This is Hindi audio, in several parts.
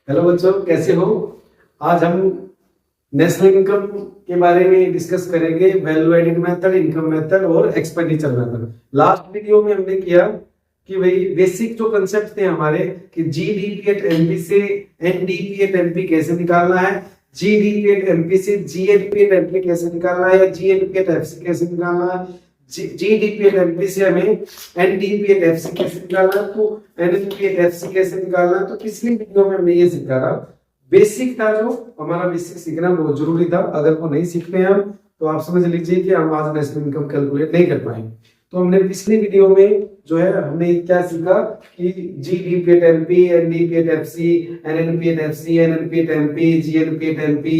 हेलो बच्चों, कैसे हो। आज हम नेशनल इनकम के बारे में डिस्कस करेंगे। Value added method, income method और एक्सपेंडिचर मेथड। लास्ट वीडियो में हमने किया कि भाई बेसिक जो कंसेप्ट थे हमारे कि जीडीपी एट एमपी से एनडीपी एट एमपी कैसे निकालना है, जीडीपी एट एमपी से जीएनपी एट एमपी कैसे निकालना है, या जीएनपी एट एफसी कैसे निकालना है, जीडीपी एट एमपी से हमें एनडीपी एट एफसी कैसे निकालना है, तो एनडीपी एट एफसी कैसे निकालना है। तो पिछली वीडियो में हमने ये सीखा था, बेसिक था, जो हमारा बेसिक सीखना बहुत जरूरी था। अगर वो नहीं सीखते हैं हम तो आप समझ लीजिए कि हम आज नेशनल इनकम कैलकुलेट नहीं कर पाएंगे। तो हमने पिछली वीडियो में जो है हमने क्या सीखा कि GDP at MP, NDP at FC, NNP at FC, NNP at MP, GNP at MP,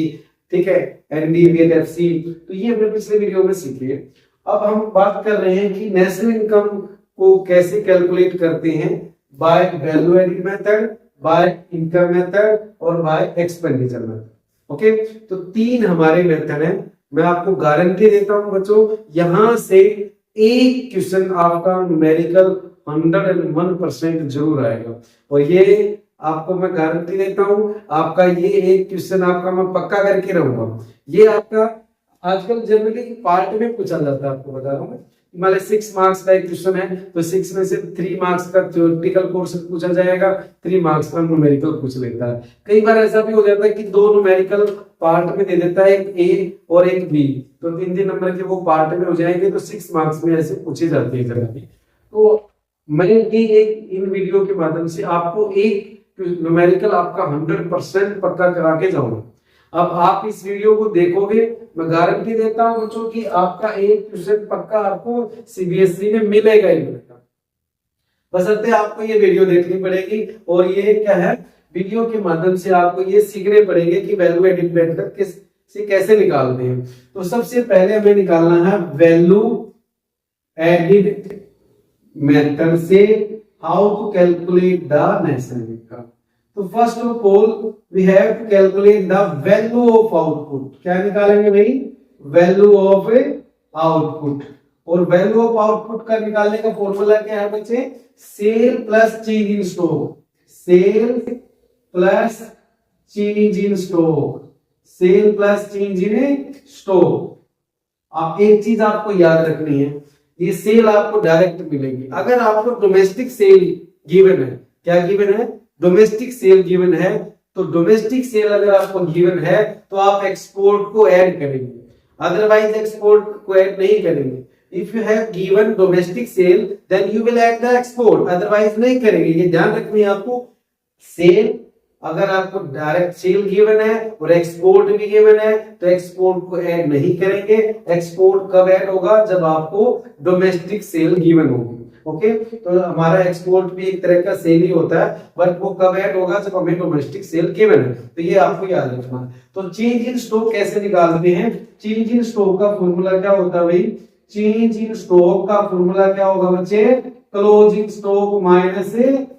ठीक है, एनडीपी एट एफसी। तो ये हमने पिछले वीडियो में सीखे। अब हम बात कर रहे हैं कि नेशनल इनकम को कैसे कैलकुलेट करते हैं, by value added method, by income method और बाय एक्सपेंडिचर मेथड। ओके, तो तीन हमारे मेथड हैं। मैं आपको गारंटी देता हूं बच्चों, यहां से एक क्वेश्चन आपका न्यूमेरिकल 101% जरूर आएगा। और ये आपको मैं गारंटी देता हूं, आपका ये एक क्वेश्चन आपका मैं पक्का करके रहूंगा। ये आपका आजकल जनरली पार्ट में पूछा जाता है, आपको बता रहा हूं मैं। मान लीजिए 6 मार्क्स का एक क्वेश्चन है तो 6 में से 3 मार्क्स का थ्योरेटिकल पोर्शन पूछा जाएगा, 3 मार्क्स का न्यूमेरिकल पूछ लेता है। कई बार ऐसा भी हो जाता है कि 2 न्यूमेरिकल पार्ट में दे देता है, एक ए और एक बी, तो 3 नंबर के वो पार्ट में हो जाएंगे, तो 6 मार्क्स में ऐसे पूछे जाते हैं जनरली। तो मैं एक इन वीडियो के माध्यम से आपको एक न्यूमेरिकल आपका 100% पक्का करा के जाऊंगा। अब आप इस वीडियो को देखोगे, मैं गारंटी देता हूं बच्चों कि आपका एक क्वेश्चन पक्का आपको सीबीएसई में मिलेगा ही मिलेगा। बशर्ते आपको ये वीडियो देखनी पड़ेगी। और ये क्या है, वीडियो के माध्यम से आपको ये सीखने पड़ेंगे कि वैल्यू एडिड मेथड से कैसे निकालते हैं। तो सबसे पहले हमें निकालना है वैल्यू एडिड मेथड से how to calculate the national income. तो first of all we have to calculate the value of output. क्या निकालेंगे भाई? Value of output. और वैल्यू ऑफ आउटपुट का निकालने का फॉर्मूला क्या है बच्चे? Sale plus change in stock. Sale plus change in stock. Sale plus change in stock. आप एक चीज आपको याद रखनी है, ये सेल आपको डायरेक्ट मिलेगी। अगर आपको डोमेस्टिक सेल गिवन है, क्या गिवन है? डोमेस्टिक सेल गिवन है, तो डोमेस्टिक सेल अगर आपको गिवन है तो आप एक्सपोर्ट को ऐड करेंगे, अदरवाइज एक्सपोर्ट को ऐड नहीं करेंगे। If you have given domestic sale then you will add the export, otherwise नहीं करेंगे। ये ध्यान रखनी है आपको। सेल अगर आपको डायरेक्ट सेल गिवन है और एक्सपोर्ट भी गिवन है तो एक्सपोर्ट को ऐड नहीं करेंगे। एक्सपोर्ट कब ऐड होगा? जब आपको डोमेस्टिक सेल गिवन होगी। ओके, तो हमारा एक्सपोर्ट भी एक तरह का सेल ही होता है, बट वो कब ऐड होगा? जब हमें डोमेस्टिक सेल गिवन है। तो ये आपको याद रखना है। तो चेंज इन स्टॉक कैसे निकालते हैं? चेंज इन स्टॉक का फॉर्मूला क्या होता है भाई? चेंज इन स्टॉक का फॉर्मूला क्या होगा बच्चे? Closing stock minus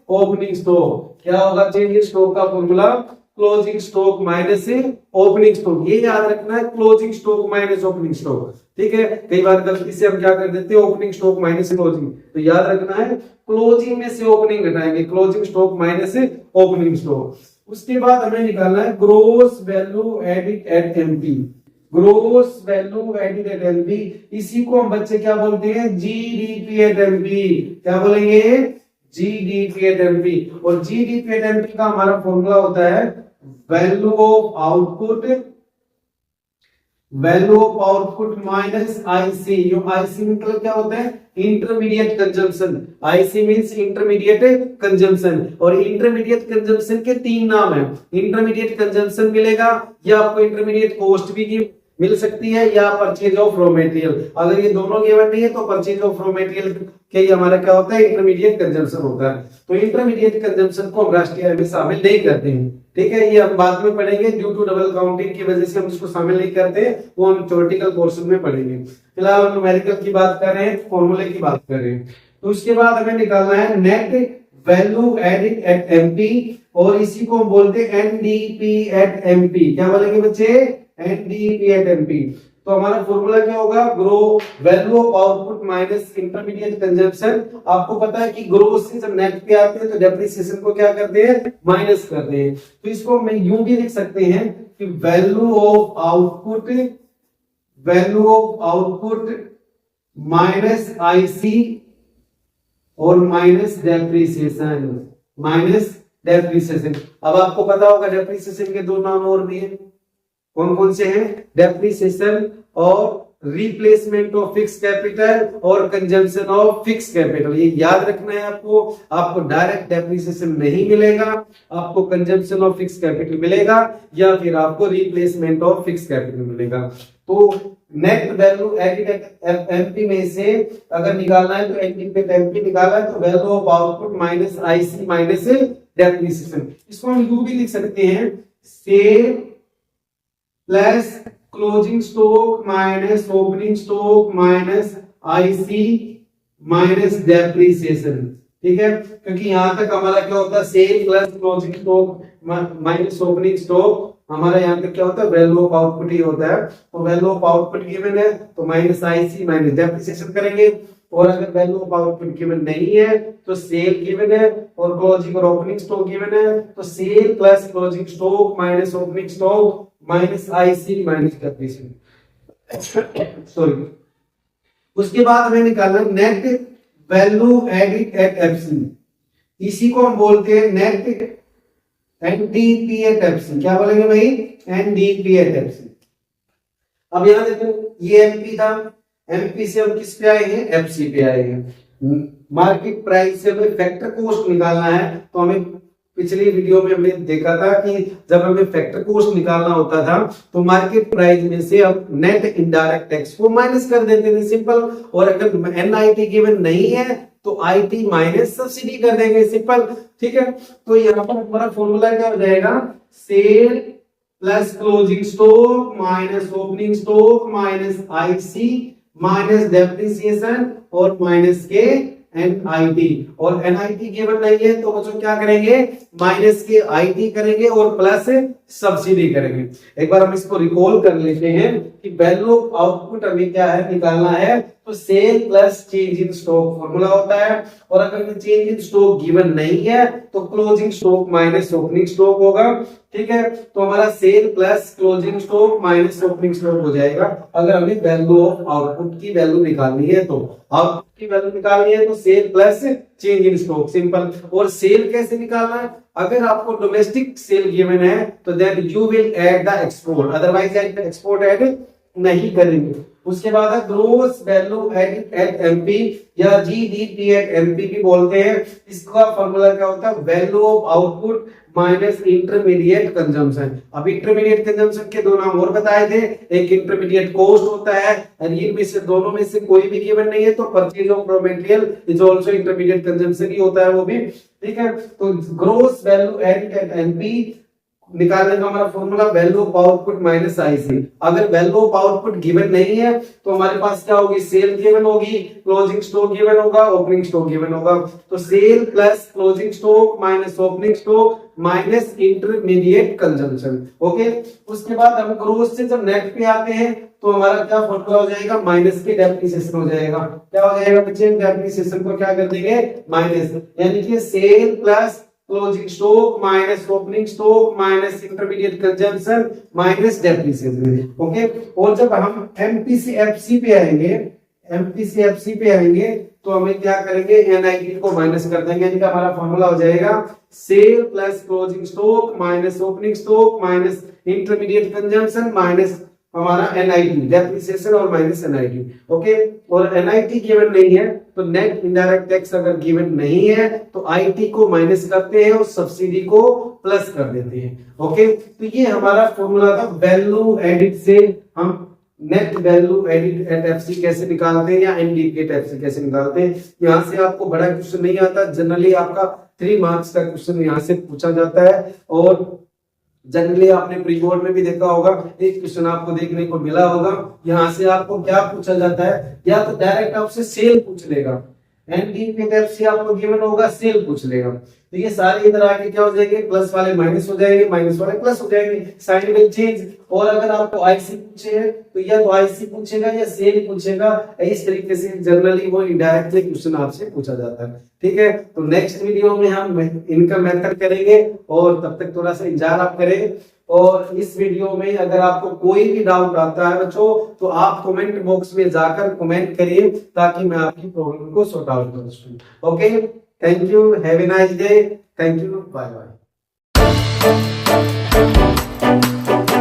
opening stock. क्या होगा चेंज इन स्टॉक का formula? Closing stock minus opening stock. ये याद रखना है, closing stock minus opening stock. ठीक है, कई बार गलती से हम क्या कर देते हैं, ओपनिंग स्टॉक माइनस क्लोजिंग। तो याद रखना है क्लोजिंग में से ओपनिंग घटाएंगे, closing stock minus opening stock. उसके बाद हमें निकालना है gross value added at MP. Gross value added at MP, इसी को हम बच्चे क्या बोलते हैं? GDP at MP. क्या बोलेंगे? GDP at MP. और जीडीपी एट एमपी का हमारा फॉर्मूला होता है value of output, value of output minus IC. यो आईसी मतलब क्या होता है? Intermediate consumption. IC means intermediate consumption. और इंटरमीडिएट कंजम्पशन के 3 नाम है। इंटरमीडिएट कंजम्पशन मिलेगा, या आपको इंटरमीडिएट कॉस्ट भी मिल सकती है, या परचेज ऑफ रॉ मटेरियल। अगर ये दोनों गिवन नहीं है तो परचेज ऑफ रॉ मटेरियल के हमारा क्या होता है? इंटरमीडिएट कंजम्पशन होता है। तो इंटरमीडिएट कंजम्पशन को हम राष्ट्रीय आय में शामिल नहीं करते हैं। ठीक है, ये हम बाद में पढ़ेंगे। ड्यू टू डबल काउंटिंग की वजह से हम इसको शामिल नहीं करते हैं, वो हम थ्योरेटिकल पोर्शन में पढ़ेंगे। फिलहाल हम न्यूमेरिकल की बात कर रहे हैं, फॉर्मूले की बात कर रहे हैं। तो उसके बाद हमें निकालना है net value added at MP, और इसी को हम बोलते हैं एनडीपी एट एमपी। क्या बोलेंगे बच्चे? NDP at MP. तो हमारा फॉर्मूला क्या होगा, grow value of output minus intermediate consumption. आपको पता है कि ग्रोथ से जब नेट पे आते हैं तो डेप्रिसिएशन को क्या करते हैं, माइनस करते हैं। तो इसको हम यूं भी लिख सकते हैं कि value of output minus IC और माइनस डेप्रिसिएशन। अब आपको पता होगा डेप्रिसिएशन के दो नाम और भी हैं, कौन कौन से हैं, डेप्रिसिएशन और रिप्लेसमेंट ऑफ फिक्स कैपिटल और कंजम्पशन ऑफ फिक्स कैपिटल। ये याद रखना है आपको। आपको डायरेक्ट डेप्रिसिएशन नहीं मिलेगा, आपको कंजम्पशन ऑफ फिक्स कैपिटल मिलेगा या फिर आपको रिप्लेसमेंट ऑफ फिक्स कैपिटल मिलेगा। तो नेट वैल्यू एडिट एमपी में से अगर निकालना है तो एडिट एमपी निकाला है तो value of output minus IC minus depreciation. इसको हम यूं भी लिख सकते हैं, sale plus closing stock minus opening stock minus IC minus depreciation. ठीक है, क्योंकि यहां तक हमारा क्या होता है, sale plus closing stock minus opening stock, हमारा यहाँ तक क्या होता है, वैल्यू ऑफ आउटपुट ही होता है। तो वैल्यू ऑफ आउटपुट गिवन है तो माइनस आईसी माइनस डेप्रिसिएशन करेंगे, और अगर वैल्यू ऑफ आउटपुट गिवन नहीं है तो सेल गिवन है और क्लोजिंग और ओपनिंग स्टॉक गिवन है, तो sale plus closing stock minus opening stock minus IC minus depreciation. Sorry, उसके बाद हमें निकालना net value added at FC. इसी को हम बोलते हैं नेट एनडीपी एट एफसी। क्या बोलेंगे भाई, एनडीपी एट एफसी। अब यहां देखो ये एमपी था, एमपी से हम किस पे आए हैं, एफसी पे आए हैं। मार्केट प्राइस से हमें फैक्टर कॉस्ट निकालना है, तो हमें पिछली वीडियो में हमने देखा था कि जब हमें फैक्टर कॉस्ट निकालना होता था तो मार्केट प्राइस में से हम नेट इनडायरेक्ट टैक्स को माइनस कर देते थे, सिंपल। और अगर एनआईटी गिवन नहीं है तो आईटी माइनस सब्सिडी कर देंगे, सिंपल। ठीक है, तो यहाँ पर हमारा फॉर्मूला क्या हो जाएगा, sale plus closing stock minus opening stock minus IC minus depreciation और माइनस के एनआईटी। और एनआईटी गिवन नहीं है तो बच्चों क्या करेंगे, माइनस के आईटी करेंगे और प्लस सब्सिडी करेंगे। एक बार हम इसको रिकॉल कर लेते हैं कि वैल्यू ऑफ आउटपुट हमें क्या है, निकालना है तो sale plus change in stock formula होता है। और अगर चेंज इन स्टॉक गिवन नहीं है तो closing stock minus opening stock होगा। ठीक है, तो हमारा sale plus closing stock minus opening stock हो जाएगा अगर हमें वैल्यू ऑफ आउटपुट की वैल्यू निकालनी है तो। आउटपुट की वैल्यू निकालनी है तो sale plus change in stock, simple. और सेल कैसे निकालना है, अगर आपको डोमेस्टिक सेल गिवन है तो then you will add the export, otherwise export add नहीं करेंगे। उसके बाद है gross value added at MP या जीडीपी एट एमपी भी बोलते हैं। इसका फॉर्मूला क्या होता है, value of output minus intermediate consumption. अब इंटरमीडिएट कंजम्पशन के दो नाम और बताए थे, एक इंटरमीडिएट कॉस्ट होता है, और इनमें से दोनों में से कोई भी गिवन नहीं है तो purchase of raw material is also intermediate consumption ही होता है वो भी। ठीक है, तो gross value added at MP निकालने का हमारा formula value of output minus IC. अगर वैल्यू ऑफ आउटपुट गिवन नहीं है तो हमारे पास क्या होगी, सेल गिवन होगी, क्लोजिंग स्टॉक गिवन होगा, ओपनिंग स्टॉक गिवन होगा। तो sale plus closing stock minus opening stock minus intermediate consumption. Okay, उसके बाद हम ग्रोस से जब नेट पे आते हैं तो हमारा क्या फॉर्मूला हो जाएगा, माइनस के डेप्रिसिएशन हो जाएगा। क्या हो जाएगा बच्चे, डेप्रिसिएशन को क्या कर देंगे, माइनस, यानी कि sale plus closing stock minus opening stock minus intermediate consumption minus depreciation. Okay, और जब हम एमपी से एफसी पे आएंगे, एमपी से एफसी पे आएंगे तो हमें क्या करेंगे, एनआईटी को माइनस कर देंगे, यानी कि हमारा फॉर्मूला हो जाएगा sale plus closing stock minus opening stock minus intermediate consumption minus हमारा एनआईटी डेप्रिसिएशन और माइनस एनआईटी। ओके, और एनआईटी गिवन नहीं है तो नेट इनडायरेक्ट टैक्स अगर गिवन नहीं है तो आईटी को माइनस करते हैं और सब्सिडी को प्लस कर देते हैं। ओके, तो ये हमारा फॉर्मूला था। वैल्यू एडिट से हम net value added at FC कैसे निकालते हैं या एनडीपी एट एफसी कैसे निकालते हैं। यहां से आपको बड़ा क्वेश्चन नहीं आता, जनरली आपका 3 मार्क्स का क्वेश्चन यहां से पूछा जाता है। और जनरली आपने प्री बोर्ड में भी देखा होगा, एक क्वेश्चन आपको देखने को मिला होगा, यहाँ से आपको क्या पूछा जाता है, या तो डायरेक्ट आपसे सेल पूछ लेगा, एनडी टाइप सी आपको गिवन होगा, सेल पूछ लेगा। तो ये सारे इधर आके क्या हो जाएंगे, प्लस वाले माइनस हो जाएंगे, माइनस वाले प्लस हो जाएंगे, साइन विल चेंज। और अगर आपको आईसी पूछे तो या तो आईसी पूछेगा या सेल पूछेगा, इस तरीके से जनरली वो इनडायरेक्टली क्वेश्चन आपसे पूछा जाता है। ठीक है, तो नेक्स्ट वीडियो में हम इनकम मेथड करेंगे, और तब तक थोड़ा सा इंतजार आप करें। और इस वीडियो में अगर आपको कोई भी डाउट आता है बच्चों, तो आप कमेंट बॉक्स में जाकर कमेंट करिए, ताकि मैं आपकी प्रॉब्लम को सॉर्ट आउट कर सकूं। Okay, thank you, have a nice day, thank you, bye bye.